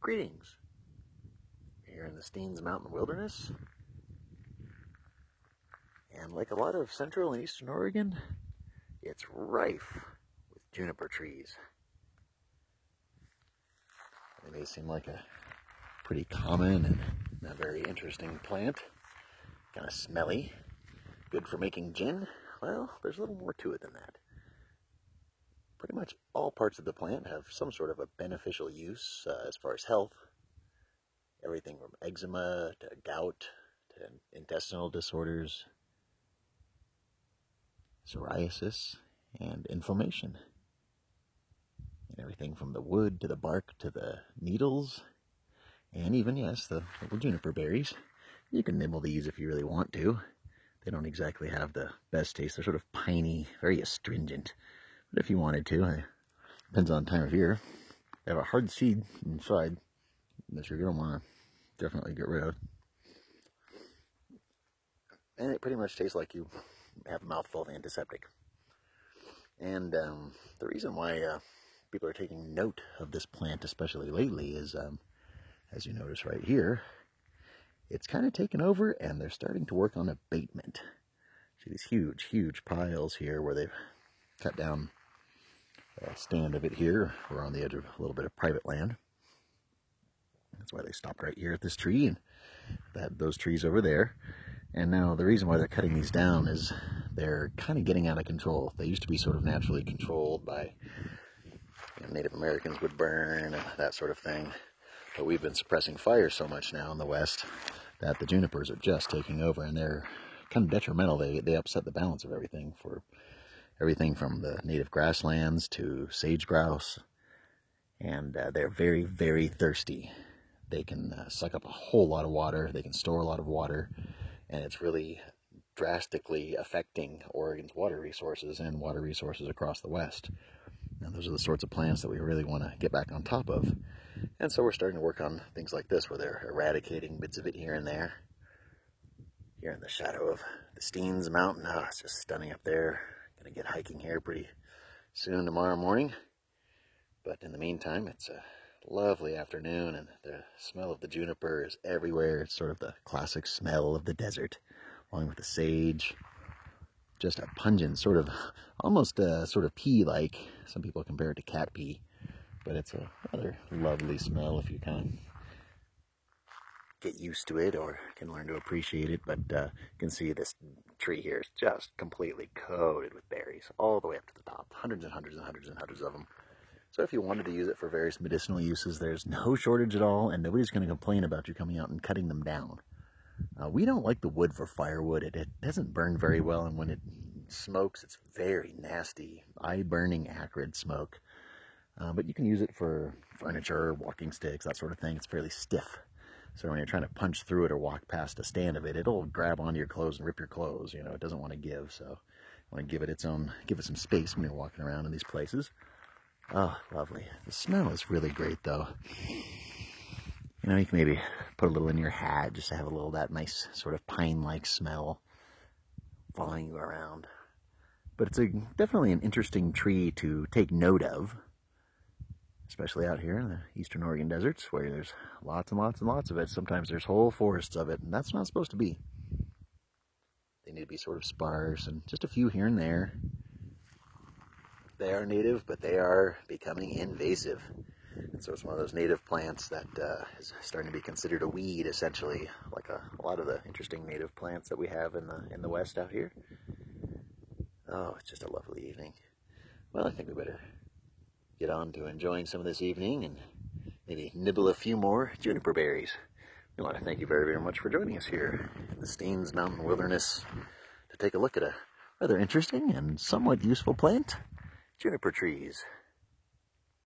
Greetings. Here in the Steens Mountain Wilderness, and like a lot of central and eastern Oregon, it's rife with juniper trees. They may seem like a pretty common and not very interesting plant, kind of smelly, good for making gin. Well, there's a little more to it than that. Pretty much all parts of the plant have some sort of a beneficial use as far as health. Everything from eczema to gout to intestinal disorders, psoriasis, and inflammation. And everything from the wood to the bark to the needles, and even, yes, the little juniper berries. You can nibble these if you really want to. They don't exactly have the best taste. They're sort of piney, very astringent. But if you wanted to, it depends on the time of year. They have a hard seed inside that you're going to want to definitely get rid of. And it pretty much tastes like you have a mouthful of antiseptic. And the reason why people are taking note of this plant, especially lately, is, as you notice right here, it's kind of taken over and they're starting to work on abatement. See these huge, huge piles here where they've cut down a stand of it here. We're on the edge of a little bit of private land. That's why they stopped right here at this tree and had those trees over there. And now the reason why they're cutting these down is they're kind of getting out of control. They used to be sort of naturally controlled by, Native Americans would burn, that sort of thing. But we've been suppressing fire so much now in the West that the junipers are just taking over, and they're kind of detrimental. They upset the balance of everything, for everything from the native grasslands to sage grouse. And they're very, very thirsty. They can suck up a whole lot of water. They can store a lot of water. And it's really drastically affecting Oregon's water resources and water resources across the West. And those are the sorts of plants that we really want to get back on top of. And so we're starting to work on things like this, where they're eradicating bits of it here and there. Here in the shadow of the Steens Mountain. It's just stunning up there. Gonna get hiking here pretty soon tomorrow morning. But in the meantime, it's a lovely afternoon, and the smell of the juniper is everywhere. It's sort of the classic smell of the desert, along with the sage. Just a pungent, sort of, almost sort of pea-like. Some people compare it to cat pee, but it's a rather lovely smell if you kind of get used to it or can learn to appreciate it. But you can see this tree here is just completely coated with berries all the way up to the top. Hundreds and hundreds and hundreds and hundreds of them. So if you wanted to use it for various medicinal uses, there's no shortage at all, and nobody's going to complain about you coming out and cutting them down. We don't like the wood for firewood. It doesn't burn very well, and when it smokes, it's very nasty, eye-burning, acrid smoke. But you can use it for furniture, walking sticks, that sort of thing. It's fairly stiff. So when you're trying to punch through it or walk past a stand of it, it'll grab onto your clothes and rip your clothes. It doesn't want to give, so you want to give it some space when you're walking around in these places. Oh, lovely. The smell is really great, though. You can maybe put a little in your hat just to have a little of that nice sort of pine-like smell following you around. But it's definitely an interesting tree to take note of, especially out here in the eastern Oregon deserts, where there's lots and lots and lots of it. Sometimes there's whole forests of it, and that's not supposed to be. They need to be sort of sparse, and just a few here and there. They are native, but they are becoming invasive. And so it's one of those native plants that is starting to be considered a weed, essentially, like a lot of the interesting native plants that we have in the West out here. Oh, it's just a lovely evening. Well, I think we better get on to enjoying some of this evening and maybe nibble a few more juniper berries. We want to thank you very, very much for joining us here in the Steens Mountain Wilderness to take a look at a rather interesting and somewhat useful plant, juniper trees.